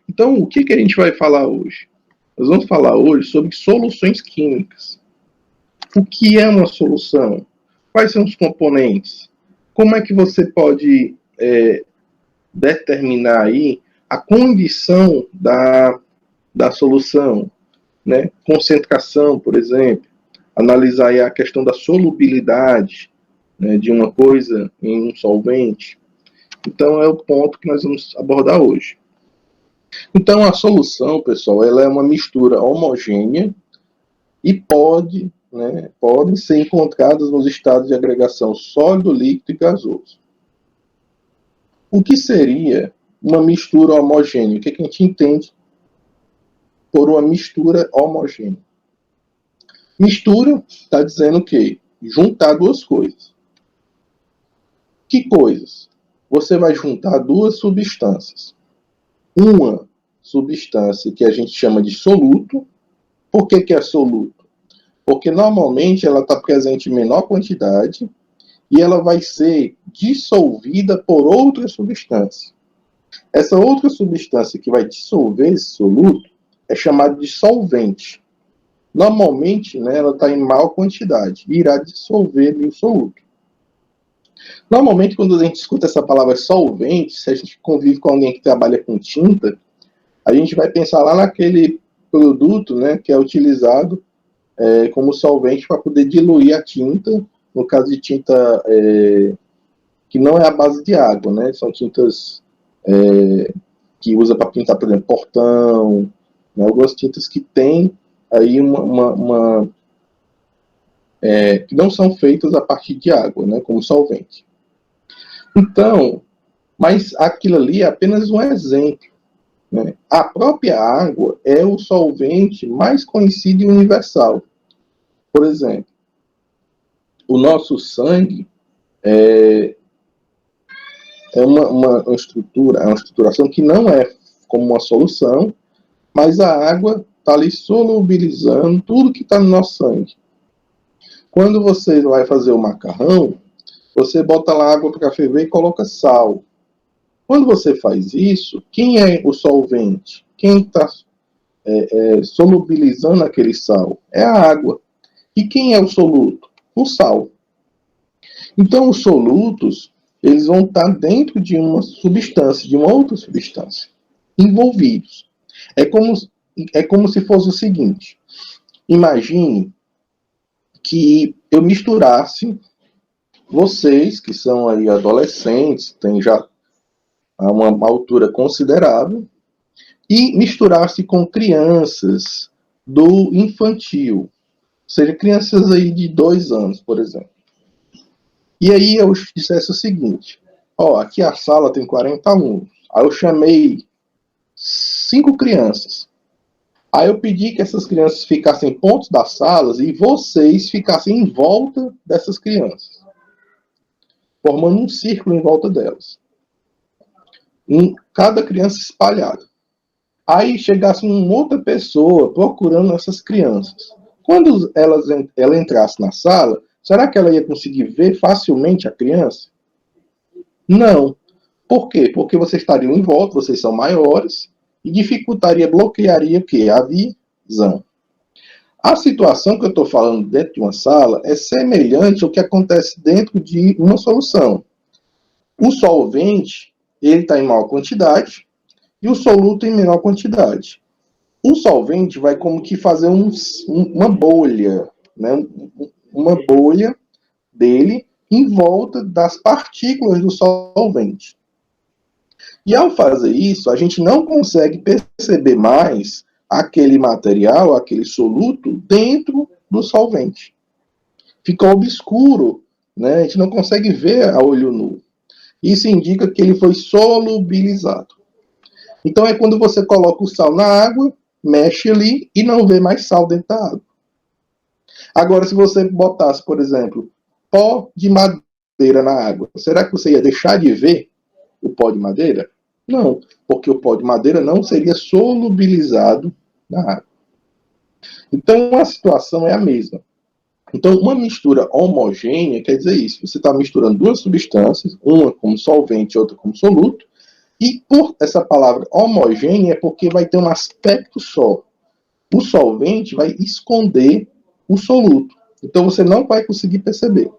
Então, o que a gente vai falar hoje? Nós vamos falar hoje sobre soluções químicas. O que é uma solução? Quais são os componentes? Como é que você pode determinar aí a condição da solução, né? Concentração, por exemplo, analisar aí a questão da solubilidade, né, de uma coisa em um solvente. Então, é o ponto que nós vamos abordar hoje. Então, a solução, pessoal, ela é uma mistura homogênea e podem ser encontradas nos estados de agregação sólido, líquido e gasoso. O que seria uma mistura homogênea? O que a gente entende por uma mistura homogênea? Mistura está dizendo o quê? Juntar duas coisas. Que coisas? Você vai juntar duas substâncias. Uma substância que a gente chama de soluto. Por que é soluto? Porque normalmente ela está presente em menor quantidade e ela vai ser dissolvida por outra substância. Essa outra substância que vai dissolver esse soluto é chamada de solvente. Normalmente, né, ela está em maior quantidade e irá dissolver o soluto. Normalmente, quando a gente escuta essa palavra solvente, se a gente convive com alguém que trabalha com tinta, a gente vai pensar lá naquele produto, né, que é utilizado como solvente para poder diluir a tinta, no caso de tinta que não é a base de água, né, são tintas que usa para pintar, por exemplo, portão, né, algumas tintas que têm aí que não são feitas a partir de água, né, como solvente. Então, mas aquilo ali é apenas um exemplo. Né? A própria água é o solvente mais conhecido e universal. Por exemplo, o nosso sangue é uma estruturação que não é como uma solução, mas a água está ali solubilizando tudo que está no nosso sangue. Quando você vai fazer o macarrão, você bota lá água para ferver e coloca sal. Quando você faz isso, quem é o solvente? Quem está solubilizando aquele sal? É a água. E quem é o soluto? O sal. Então, os solutos, eles vão estar dentro de uma substância, de uma outra substância, envolvidos. É como se fosse o seguinte: imagine que eu misturasse vocês, que são aí adolescentes, têm já uma altura considerável, e misturasse com crianças do infantil, ou seja, crianças aí de 2 anos, por exemplo. E aí eu dissesse o seguinte: aqui a sala tem 40 alunos. Aí eu chamei 5 crianças. Aí eu pedi que essas crianças ficassem em pontos das salas e vocês ficassem em volta dessas crianças, formando um círculo em volta delas. Cada criança espalhada. Aí chegasse uma outra pessoa procurando essas crianças. Quando ela entrasse na sala, será que ela ia conseguir ver facilmente a criança? Não. Por quê? Porque vocês estariam em volta, vocês são maiores, e dificultaria, bloquearia o quê? A visão. A situação que eu estou falando dentro de uma sala é semelhante ao que acontece dentro de uma solução. O solvente, ele está em maior quantidade, e o soluto em menor quantidade. O solvente vai como que fazer uma bolha, né? Uma bolha dele em volta das partículas do solvente. E ao fazer isso, a gente não consegue perceber mais aquele material, aquele soluto, dentro do solvente. Fica obscuro, né? A gente não consegue ver a olho nu. Isso indica que ele foi solubilizado. Então é quando você coloca o sal na água, mexe ali e não vê mais sal dentro da água. Agora, se você botasse, por exemplo, pó de madeira na água, será que você ia deixar de ver o pó de madeira? Não, porque o pó de madeira não seria solubilizado na água. Então, a situação é a mesma. Então, uma mistura homogênea quer dizer isso. Você está misturando duas substâncias, uma como solvente e outra como soluto, E por essa palavra homogênea é porque vai ter um aspecto só. O solvente vai esconder o soluto. Então você não vai conseguir perceber.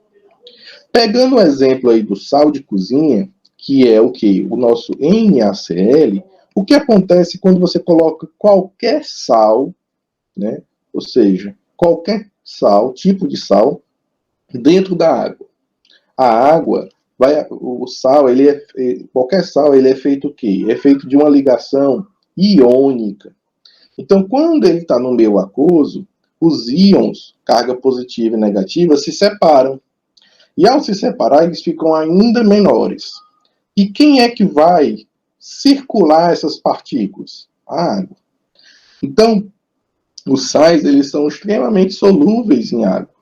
Pegando o exemplo aí do sal de cozinha, que é o que? O nosso NaCl, o que acontece quando você coloca qualquer sal, né? Ou seja, qualquer sal, tipo de sal, dentro da água. A água, o sal, qualquer sal, ele é feito o quê? É feito de uma ligação iônica. Então, quando ele está no meio aquoso, os íons, carga positiva e negativa, se separam. E ao se separar, eles ficam ainda menores. E quem é que vai circular essas partículas? A água. Então, os sais, eles são extremamente solúveis em água.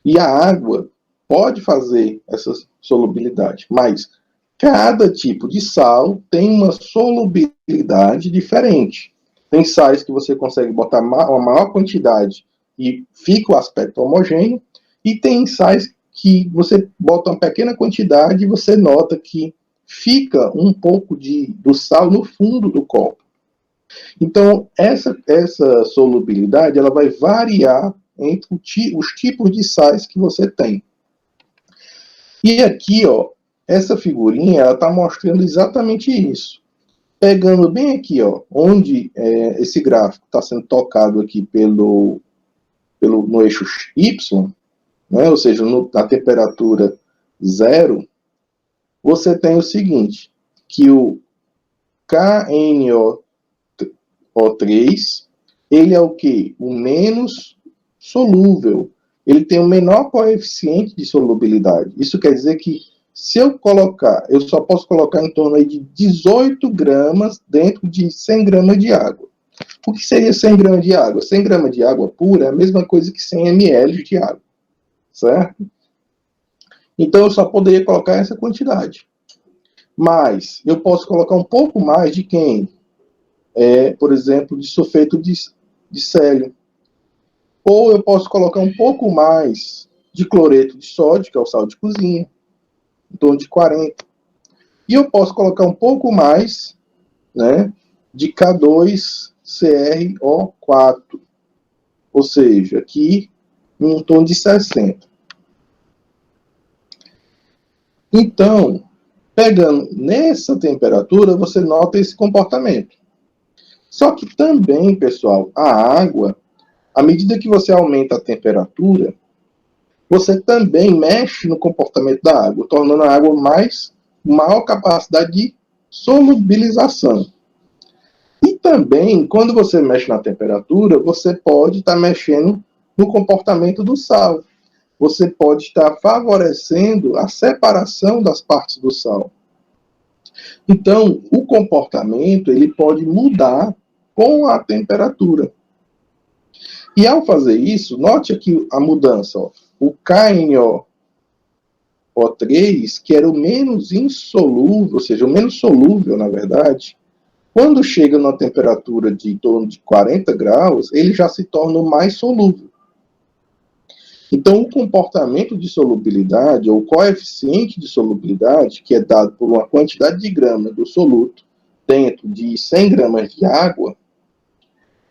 E a água pode fazer essa solubilidade, mas cada tipo de sal tem uma solubilidade diferente. Tem sais que você consegue botar uma maior quantidade e fica o aspecto homogêneo, e tem sais que você bota uma pequena quantidade e você nota que fica um pouco do sal no fundo do copo. Então, essa solubilidade ela vai variar entre os tipos de sais que você tem. E aqui, ó, essa figurinha ela está mostrando exatamente isso. Pegando bem aqui, ó, onde esse gráfico está sendo tocado aqui no eixo Y, né, ou seja, na temperatura 0, você tem o seguinte, que o KNO3, ele é o quê? O menos solúvel. Ele tem o menor coeficiente de solubilidade. Isso quer dizer que se eu só posso colocar em torno aí de 18 gramas dentro de 100 gramas de água. O que seria 100 gramas de água? 100 gramas de água pura é a mesma coisa que 100 ml de água, certo? Então eu só poderia colocar essa quantidade. Mas eu posso colocar um pouco mais de quem? Por exemplo, de sulfeto de célio. Ou eu posso colocar um pouco mais de cloreto de sódio, que é o sal de cozinha, em torno de 40. E eu posso colocar um pouco mais, né, de K2CrO4, ou seja, aqui em torno de 60. Então, pegando nessa temperatura, você nota esse comportamento. Só que também, pessoal, a água, à medida que você aumenta a temperatura, você também mexe no comportamento da água, tornando a água maior capacidade de solubilização. E também, quando você mexe na temperatura, você pode estar mexendo no comportamento do sal. Você pode estar favorecendo a separação das partes do sal. Então, o comportamento ele pode mudar com a temperatura. E ao fazer isso, note aqui a mudança. Ó. O KNO3, que era o menos insolúvel, ou seja, o menos solúvel, na verdade, quando chega na temperatura de em torno de 40 graus, ele já se torna o mais solúvel. Então, o comportamento de solubilidade, ou coeficiente de solubilidade, que é dado por uma quantidade de grama do soluto dentro de 100 gramas de água,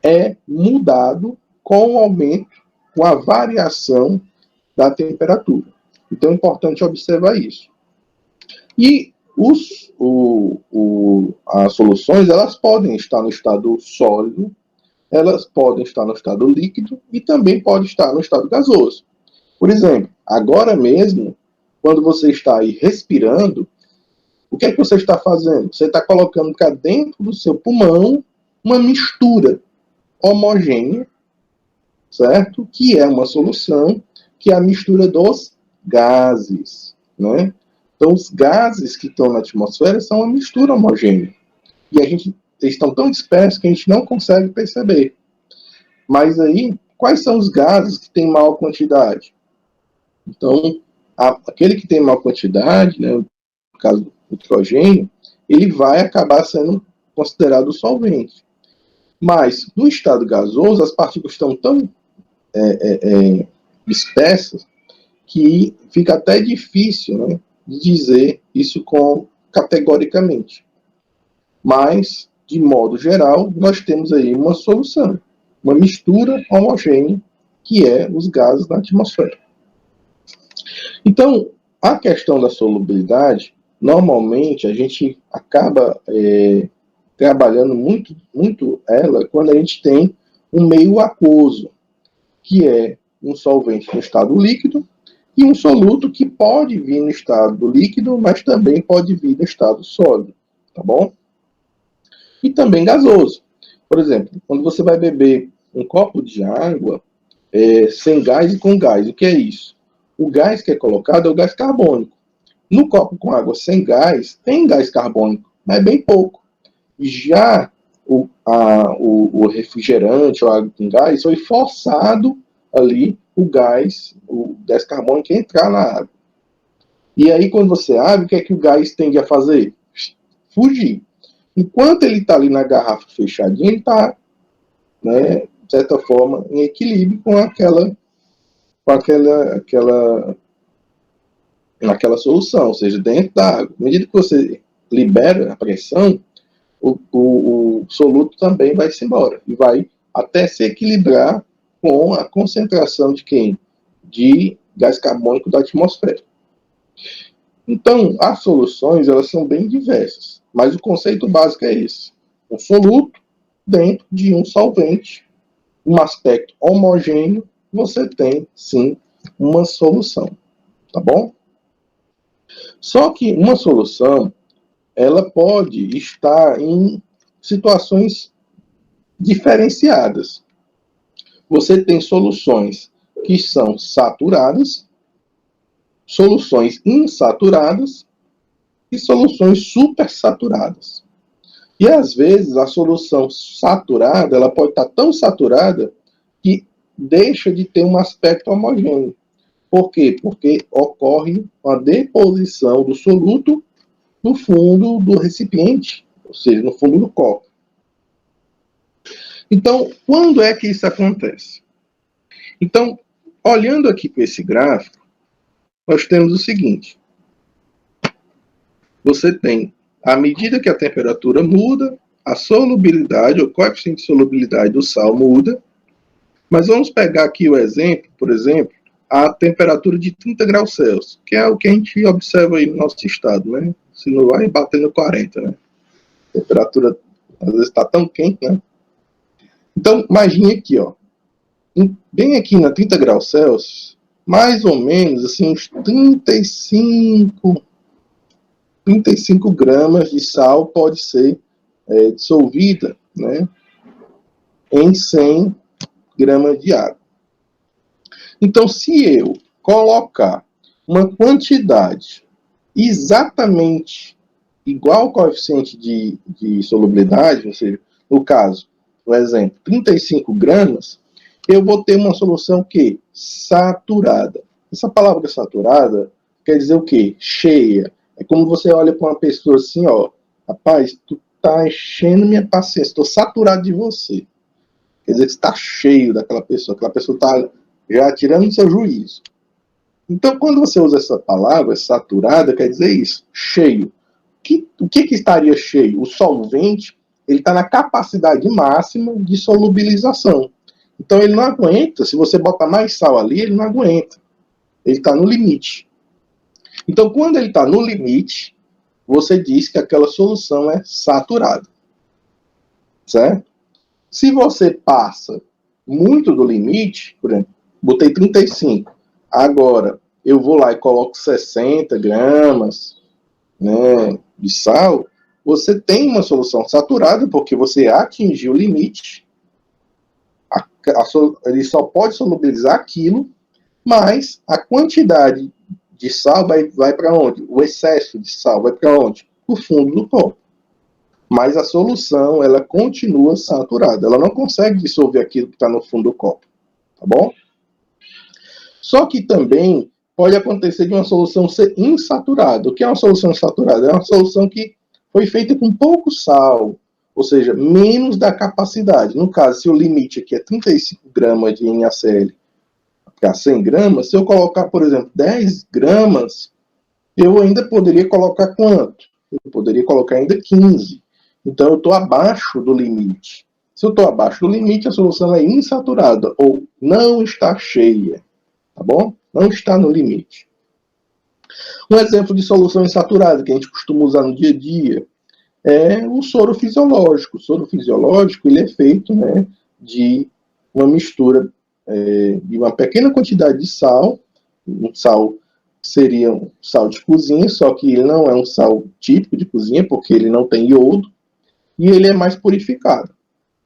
é mudado com o aumento, com a variação da temperatura. Então, é importante observar isso. E as soluções, elas podem estar no estado sólido, elas podem estar no estado líquido e também podem estar no estado gasoso. Por exemplo, agora mesmo, quando você está aí respirando, o que é que você está fazendo? Você está colocando cá dentro do seu pulmão uma mistura homogênea, certo? Que é uma solução, que é a mistura dos gases, né? Então, os gases que estão na atmosfera são uma mistura homogênea. E eles estão tão dispersos que a gente não consegue perceber. Mas aí, quais são os gases que têm maior quantidade? Então, aquele que tem maior quantidade, né, no caso do nitrogênio, ele vai acabar sendo considerado solvente. Mas, no estado gasoso, as partículas estão tão dispersas que fica até difícil, né, de dizer isso categoricamente. Mas, de modo geral, nós temos aí uma solução, uma mistura homogênea, que é os gases da atmosfera. Então, a questão da solubilidade, normalmente a gente acaba trabalhando muito ela quando a gente tem um meio aquoso, que é um solvente no estado líquido e um soluto que pode vir no estado líquido, mas também pode vir no estado sólido, tá bom? E também gasoso. Por exemplo, quando você vai beber um copo de água sem gás e com gás, o que é isso? O gás que é colocado é o gás carbônico. No copo com água sem gás, tem gás carbônico, mas bem pouco. Já o refrigerante ou água com gás foi forçado ali o gás carbônico a entrar na água. E aí, quando você abre, o que é que o gás tende a fazer? Fugir. Enquanto ele está ali na garrafa fechadinha, ele está, né, de certa forma, em equilíbrio com aquela solução, ou seja, dentro da água. À medida que você libera a pressão, o soluto também vai se embora e vai até se equilibrar com a concentração de quem? De gás carbônico da atmosfera. Então, as soluções, elas são bem diversas, mas o conceito básico é esse. Um soluto dentro de um solvente, um aspecto homogêneo, você tem, sim, uma solução, tá bom? Só que uma solução, ela pode estar em situações diferenciadas. Você tem soluções que são saturadas, soluções insaturadas e soluções supersaturadas. E às vezes a solução saturada, ela pode estar tão saturada que deixa de ter um aspecto homogêneo. Por quê? Porque ocorre uma deposição do soluto no fundo do recipiente, ou seja, no fundo do copo. Então, quando é que isso acontece? Então, olhando aqui para esse gráfico, nós temos o seguinte. Você tem, à medida que a temperatura muda, a solubilidade, o coeficiente de solubilidade do sal muda. Mas vamos pegar aqui o exemplo, por exemplo, a temperatura de 30 graus Celsius, que é o que a gente observa aí no nosso estado, né? Se não vai batendo 40, né? A temperatura, às vezes, está tão quente, né? Então, imagine aqui, ó. Bem aqui na 30 graus Celsius, mais ou menos, assim, uns 35 gramas de sal pode ser dissolvida, né, em 100 gramas de água. Então, se eu colocar uma quantidade exatamente igual ao coeficiente de solubilidade, ou seja, no caso, por exemplo, 35 gramas, eu vou ter uma solução que? Saturada. Essa palavra saturada quer dizer o quê? Cheia. É como você olha para uma pessoa assim, ó, rapaz, tu tá enchendo minha paciência, estou saturado de você. Quer dizer que você está cheio daquela pessoa, aquela pessoa está já tirando o seu juízo. Então, quando você usa essa palavra, saturada, quer dizer isso, cheio. O que estaria cheio? O solvente, ele está na capacidade máxima de solubilização. Então, ele não aguenta, se você botar mais sal ali, ele não aguenta. Ele está no limite. Então, quando ele está no limite, você diz que aquela solução é saturada. Certo? Se você passa muito do limite, por exemplo, botei 35, agora eu vou lá e coloco 60 gramas, né, de sal, você tem uma solução saturada, porque você atingiu o limite, ele só pode solubilizar aquilo, mas a quantidade de sal vai para onde? O excesso de sal vai para onde? Para o fundo do copo. Mas a solução, ela continua saturada. Ela não consegue dissolver aquilo que está no fundo do copo. Tá bom? Só que também pode acontecer de uma solução ser insaturada. O que é uma solução insaturada? É uma solução que foi feita com pouco sal, ou seja, menos da capacidade. No caso, se o limite aqui é 35 gramas de NaCl para 100 gramas, se eu colocar, por exemplo, 10 gramas, eu ainda poderia colocar quanto? Eu poderia colocar ainda 15. Então, eu estou abaixo do limite. Se eu estou abaixo do limite, a solução é insaturada ou não está cheia, tá bom? Não está no limite. Um exemplo de solução insaturada que a gente costuma usar no dia a dia é o soro fisiológico. O soro fisiológico ele é feito, né, de uma mistura de uma pequena quantidade de sal, um sal seria um sal de cozinha, só que ele não é um sal típico de cozinha, porque ele não tem iodo, e ele é mais purificado.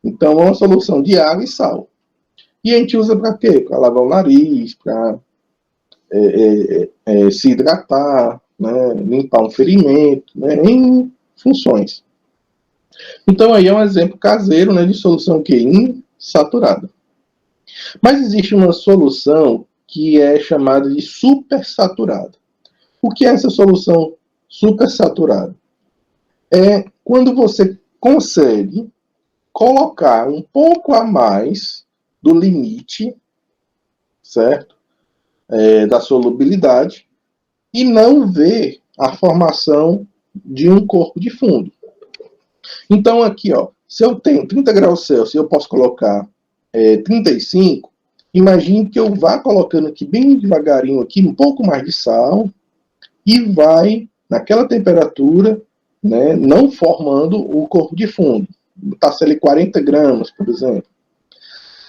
Então, é uma solução de água e sal. E a gente usa para quê? Para lavar o nariz, para se hidratar, né, limpar um ferimento, né, em funções. Então, aí é um exemplo caseiro, né, de solução que insaturada. Mas existe uma solução que é chamada de supersaturada. O que é essa solução supersaturada? É quando você consegue colocar um pouco a mais do limite, certo? Da solubilidade, e não ver a formação de um corpo de fundo. Então, aqui, ó, se eu tenho 30 graus Celsius e eu posso colocar 35, imagine que eu vá colocando aqui bem devagarinho aqui um pouco mais de sal e vai, naquela temperatura, né, não formando o corpo de fundo. Botasse ali 40 gramas, por exemplo.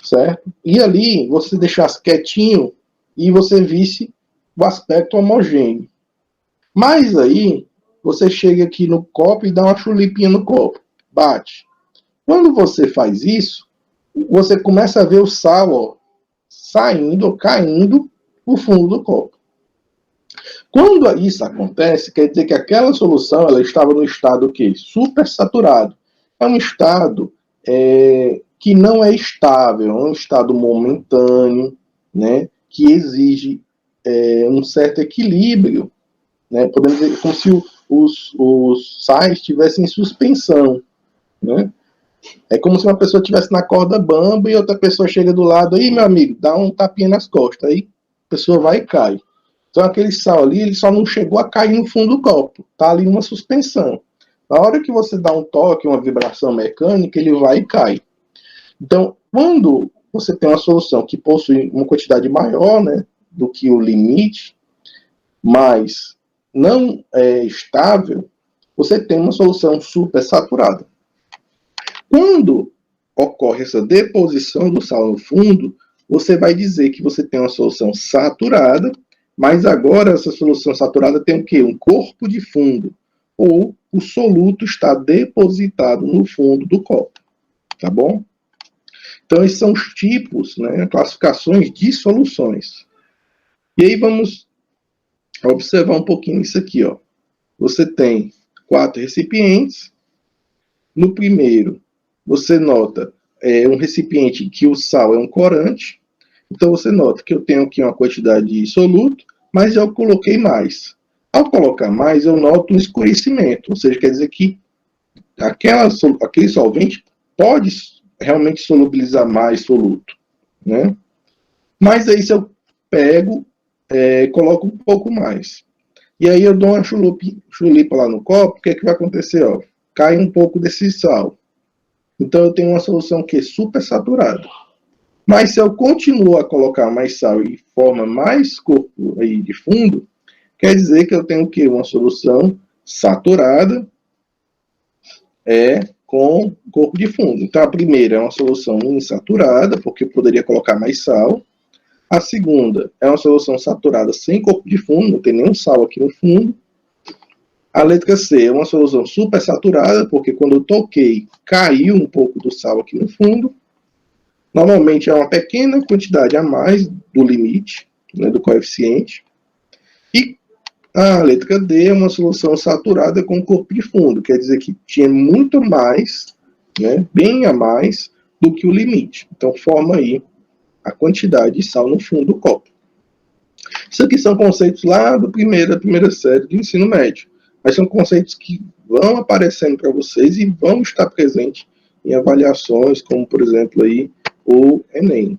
Certo? E ali, você deixasse quietinho e você visse o aspecto homogêneo. Mas aí, você chega aqui no copo e dá uma chulipinha no copo. Bate. Quando você faz isso, você começa a ver o sal, ó, saindo ou caindo no fundo do copo. Quando isso acontece, quer dizer que aquela solução ela estava no estado o quê? Supersaturado. É um estado que não é estável, é um estado momentâneo, né, que exige um certo equilíbrio, né, podemos dizer como se os sais estivessem em suspensão, né? É como se uma pessoa estivesse na corda bamba e outra pessoa chega do lado, aí meu amigo, dá um tapinha nas costas, aí a pessoa vai e cai. Então aquele sal ali, ele só não chegou a cair no fundo do copo, tá ali uma suspensão. Na hora que você dá um toque, uma vibração mecânica, ele vai e cai. Então, quando você tem uma solução que possui uma quantidade maior, né, do que o limite, mas não é estável, você tem uma solução supersaturada. Quando ocorre essa deposição do sal no fundo, você vai dizer que você tem uma solução saturada, mas agora essa solução saturada tem o quê? Um corpo de fundo, ou o soluto está depositado no fundo do copo, tá bom? Então, esses são os tipos, né, classificações de soluções. E aí vamos observar um pouquinho isso aqui, ó. Você tem 4 recipientes. No primeiro, você nota um recipiente que o sal é um corante. Então, você nota que eu tenho aqui uma quantidade de soluto, mas eu coloquei mais. Ao colocar mais, eu noto um escurecimento. Ou seja, quer dizer que aquele solvente pode realmente solubilizar mais soluto, né? Mas aí se eu pego, coloco um pouco mais. E aí eu dou uma chulipa lá no copo, o que é que vai acontecer? Ó? Cai um pouco desse sal. Então eu tenho uma solução que é super saturada. Mas se eu continuo a colocar mais sal e forma mais corpo aí de fundo, quer dizer que eu tenho o quê? Uma solução saturada com corpo de fundo. Então, a primeira é uma solução insaturada, porque eu poderia colocar mais sal. A segunda é uma solução saturada sem corpo de fundo, não tem nenhum sal aqui no fundo. A letra C é uma solução supersaturada, porque quando eu toquei, caiu um pouco do sal aqui no fundo. Normalmente é uma pequena quantidade a mais do limite, né, do coeficiente. E a letra D é uma solução saturada com corpo de fundo, quer dizer que tinha muito mais, né, bem a mais, do que o limite. Então, forma aí a quantidade de sal no fundo do copo. Isso aqui são conceitos lá da primeira série do ensino médio, mas são conceitos que vão aparecendo para vocês e vão estar presentes em avaliações, como, por exemplo, aí, o Enem.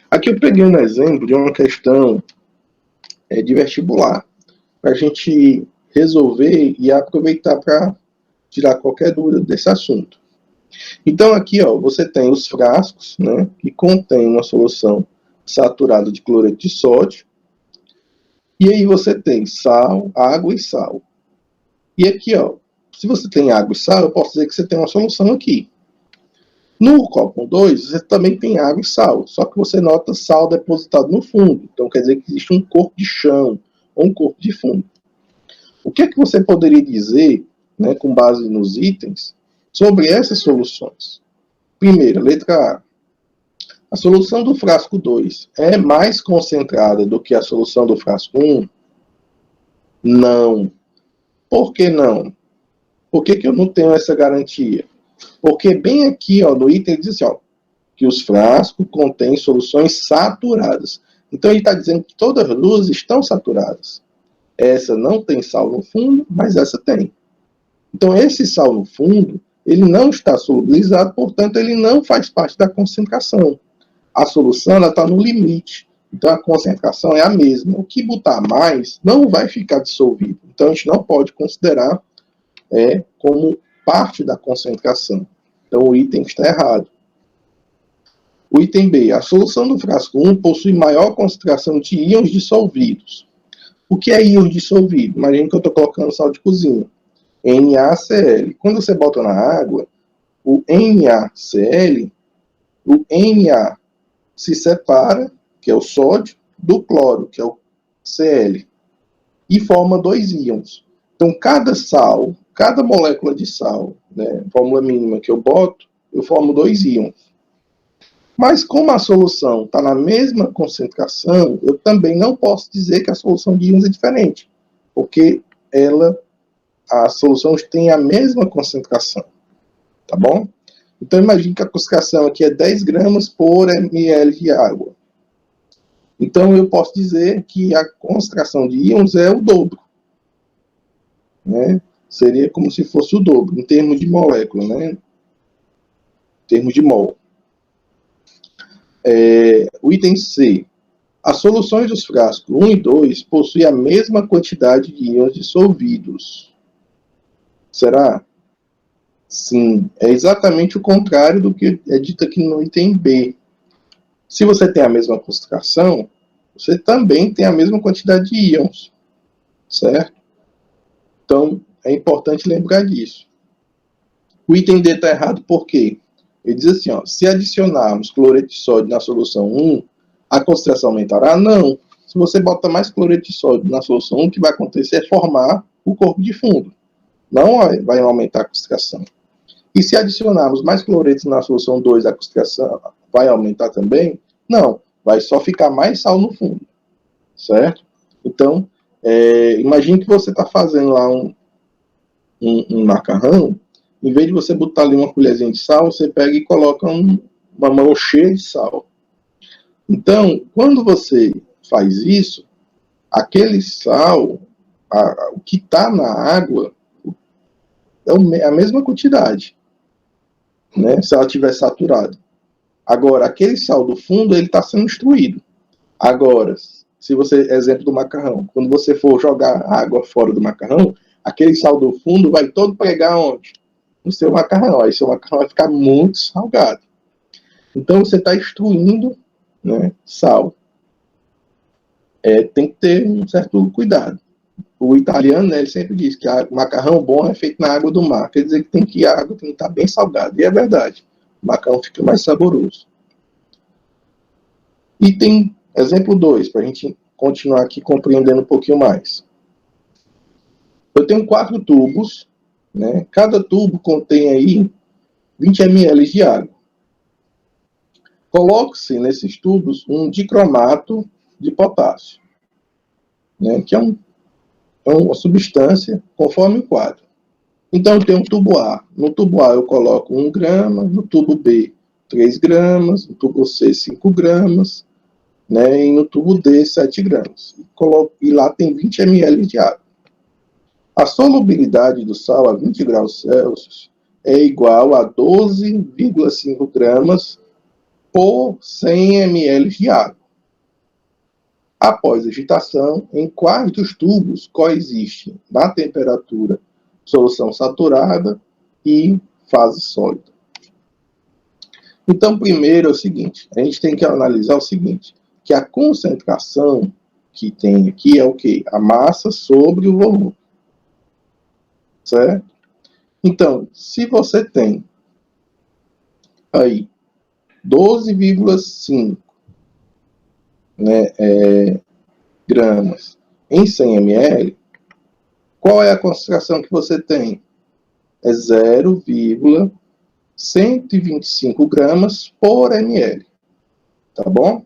Aqui eu peguei um exemplo de uma questão de vestibular, para a gente resolver e aproveitar para tirar qualquer dúvida desse assunto. Então, aqui, ó, você tem os frascos, né, que contém uma solução saturada de cloreto de sódio. E aí você tem sal, água e sal. E aqui, ó, se você tem água e sal, eu posso dizer que você tem uma solução aqui. No copo 2, você também tem água e sal, só que você nota sal depositado no fundo. Então, quer dizer que existe um corpo de chão ou um corpo de fundo. O que é que você poderia dizer, né, com base nos itens, sobre essas soluções? Primeira, letra A. A solução do frasco 2 é mais concentrada do que a solução do frasco 1? Não. Por que não? Por que eu não tenho essa garantia? Porque bem aqui, ó, no item diz assim, ó, que os frascos contêm soluções saturadas. Então ele está dizendo que todas as duas estão saturadas. Essa não tem sal no fundo, mas essa tem. Então esse sal no fundo, ele não está solubilizado, portanto ele não faz parte da concentração. A solução está no limite. Então a concentração é a mesma. O que botar mais não vai ficar dissolvido. Então a gente não pode considerar como parte da concentração. Então o item está errado. O item B. A solução do frasco 1 possui maior concentração de íons dissolvidos. O que é íons dissolvido? Imagina que eu estou colocando sal de cozinha. NaCl. Quando você bota na água, o NaCl, o Na se separa, que é o sódio, do cloro, que é o Cl, e forma dois íons. Então, cada sal, cada molécula de sal, né, fórmula mínima que eu boto, eu formo dois íons. Mas como a solução está na mesma concentração, eu também não posso dizer que a solução de íons é diferente, porque as soluções têm a mesma concentração, tá bom? Então imagine que a concentração aqui é 10 gramas por ml de água. Então eu posso dizer que a concentração de íons é o dobro, né? Seria como se fosse o dobro, em termos de molécula, né? Em termos de mol. O item C. As soluções dos frascos 1 e 2 possuem a mesma quantidade de íons dissolvidos. Será? Sim, é exatamente o contrário do que é dito aqui no item B. Se você tem a mesma concentração, você também tem a mesma quantidade de íons, certo? Então, é importante lembrar disso. O item D está errado por quê? Ele diz assim, ó, se adicionarmos cloreto de sódio na solução 1, a concentração aumentará? Não. Se você bota mais cloreto de sódio na solução 1, o que vai acontecer é formar o corpo de fundo. Não vai aumentar a concentração. E se adicionarmos mais cloreto na solução 2, a concentração vai aumentar também? Não. Vai só ficar mais sal no fundo. Certo? Então, imagine que você está fazendo lá um macarrão. Em vez de você botar ali uma colherzinha de sal, você pega e coloca uma mão cheia de sal. Então, quando você faz isso, aquele sal, o que está na água, é a mesma quantidade, né, se ela estiver saturada. Agora, aquele sal do fundo, ele está sendo destruído. Agora, se você, exemplo do macarrão, quando você for jogar água fora do macarrão, aquele sal do fundo vai todo pregar onde? No seu macarrão. Aí seu macarrão vai ficar muito salgado. Então você está extruindo, né, sal. Tem que ter um certo cuidado. O italiano, né, ele sempre diz que o macarrão bom é feito na água do mar. Quer dizer que a água tem que estar bem salgada. E é verdade. O macarrão fica mais saboroso. Item exemplo 2, para a gente continuar aqui compreendendo um pouquinho mais. Eu tenho 4 tubos, né? Cada tubo contém aí 20 ml de água. Coloque-se nesses tubos um dicromato de potássio, né? Que é uma substância conforme o quadro. Então eu tenho um tubo A. No tubo A eu coloco 1 grama, no tubo B 3 gramas, no tubo C 5 gramas, né? E no tubo D 7 gramas. E lá tem 20 ml de água. A solubilidade do sal a 20 graus Celsius é igual a 12,5 gramas por 100 ml de água. Após agitação, em quais dos tubos coexistem na temperatura solução saturada e fase sólida. Então, primeiro é o seguinte, a gente tem que analisar o seguinte, que a concentração que tem aqui é o quê? A massa sobre o volume. Certo? Então, se você tem aí 12,5 gramas em 100 ml, qual é a concentração que você tem? É 0,125 gramas por ml. Tá bom?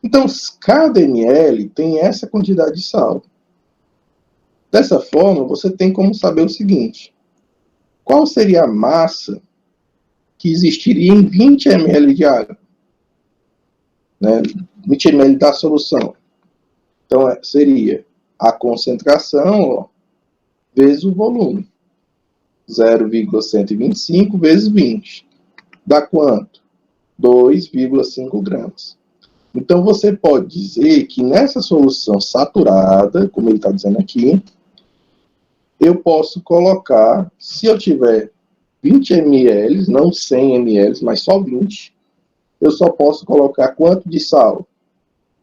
Então, cada ml tem essa quantidade de sal. Dessa forma, você tem como saber o seguinte: qual seria a massa que existiria em 20 ml de água? 20 ml da solução. Então, seria a concentração vezes o volume. 0,125 vezes 20. Dá quanto? 2,5 gramas. Então, você pode dizer que nessa solução saturada, como ele está dizendo aqui, eu posso colocar, se eu tiver 20 ml, não 100 ml, mas só 20, eu só posso colocar quanto de sal?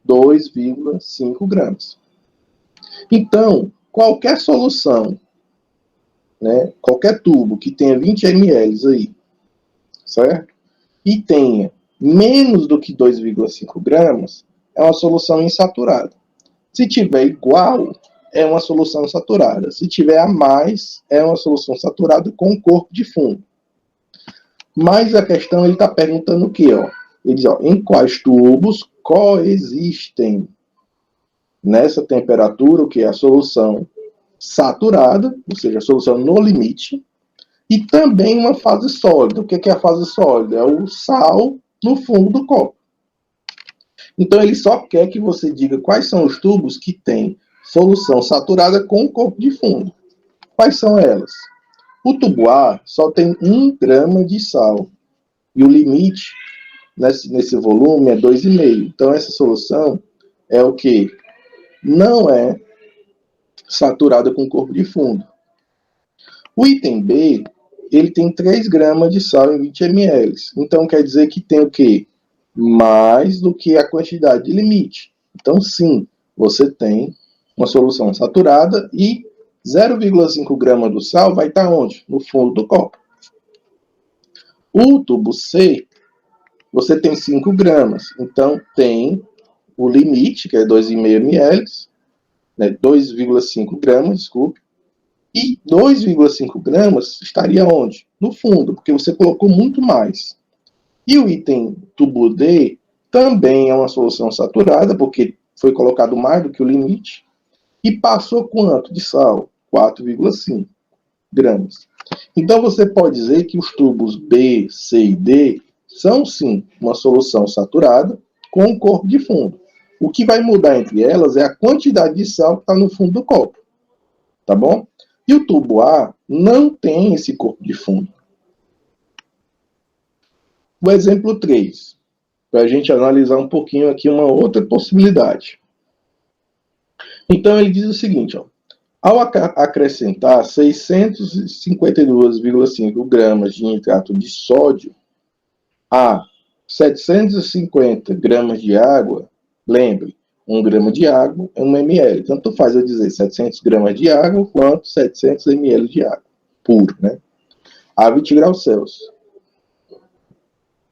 2,5 gramas. Então, qualquer solução, qualquer tubo que tenha 20 ml aí, certo? E tenha menos do que 2,5 gramas, é uma solução insaturada. Se tiver igual, é uma solução saturada. Se tiver a mais, é uma solução saturada com corpo de fundo. Mas a questão, ele está perguntando o quê? Ele diz, em quais tubos coexistem nessa temperatura, o que é a solução saturada, ou seja, a solução no limite, e também uma fase sólida. O que é a fase sólida? É o sal no fundo do copo. Então, ele só quer que você diga quais são os tubos que têm solução saturada com corpo de fundo. Quais são elas? O tubo A só tem 1 grama de sal. E o limite nesse volume é 2,5. Então, essa solução é o que? Não é saturada com corpo de fundo. O item B, ele tem 3 gramas de sal em 20 ml. Então, quer dizer que tem o quê? Mais do que a quantidade de limite. Então, sim, você tem uma solução saturada e 0,5 gramas do sal vai estar onde? No fundo do copo. O tubo C, você tem 5 gramas. Então, tem o limite, que é 2,5 ml, 2,5 gramas, desculpe. E 2,5 gramas estaria onde? No fundo, porque você colocou muito mais. E o item tubo D também é uma solução saturada, porque foi colocado mais do que o limite. E passou quanto de sal? 4,5 gramas. Então, você pode dizer que os tubos B, C e D são, sim, uma solução saturada com um corpo de fundo. O que vai mudar entre elas é a quantidade de sal que está no fundo do copo. Tá bom? E o tubo A não tem esse corpo de fundo. O exemplo 3, para a gente analisar um pouquinho aqui uma outra possibilidade. Então, ele diz o seguinte, ao acrescentar 652,5 gramas de nitrato de sódio a 750 gramas de água, lembre, 1 grama de água é 1 ml. Tanto faz eu dizer 700 gramas de água quanto 700 ml de água puro, a 20 graus Celsius.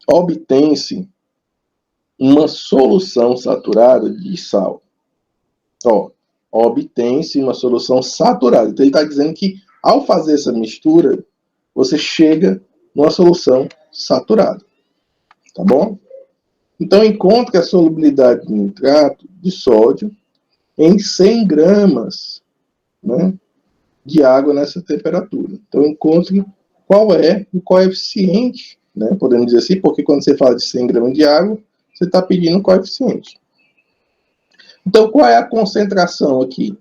Obtém-se uma solução saturada de sal. Obtém-se uma solução saturada. Então, ele está dizendo que, ao fazer essa mistura, você chega numa solução saturada. Tá bom? Então, encontre a solubilidade de nitrato de sódio em 100 gramas de água nessa temperatura. Então, encontre qual é o coeficiente, podemos dizer assim, porque quando você fala de 100 gramas de água, você está pedindo um coeficiente. Então, qual é a concentração aqui?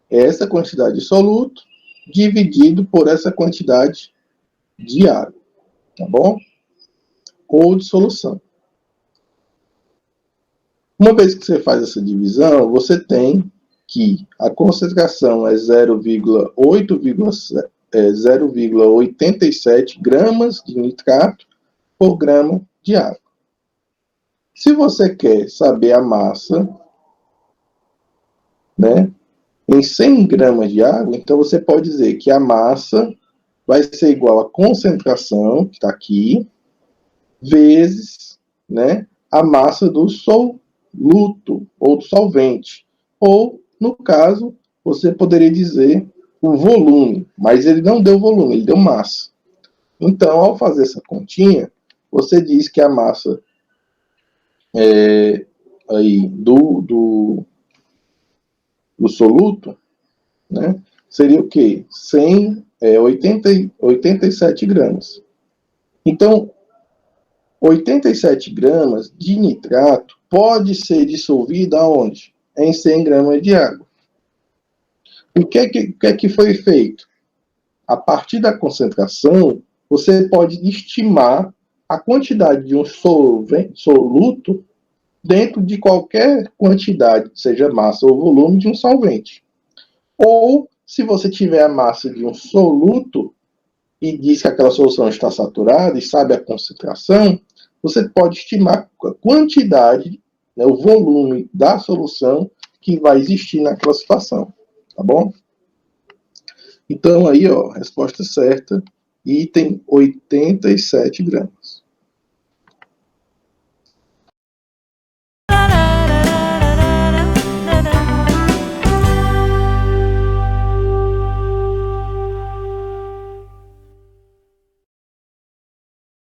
É essa quantidade de soluto dividido por essa quantidade de água, tá bom? Ou de solução. Uma vez que você faz essa divisão, você tem que a concentração é 0,87 gramas de nitrato por grama de água. Se você quer saber a massa, né, em 100 gramas de água, então você pode dizer que a massa vai ser igual à concentração, que está aqui, vezes, né, a massa do soluto, ou do solvente. Ou, no caso, você poderia dizer o volume, mas ele não deu volume, ele deu massa. Então, ao fazer essa continha, você diz que a massa aí do soluto, né, seria o quê? 87 gramas. Então, 87 gramas de nitrato pode ser dissolvido aonde? Em 100 gramas de água. O que é que foi feito? A partir da concentração, você pode estimar a quantidade de um soluto dentro de qualquer quantidade, seja massa ou volume, de um solvente. Ou, se você tiver a massa de um soluto e diz que aquela solução está saturada e sabe a concentração, você pode estimar a quantidade, né, o volume da solução que vai existir naquela situação, tá bom? Então aí, ó, resposta certa, item 87 gramas.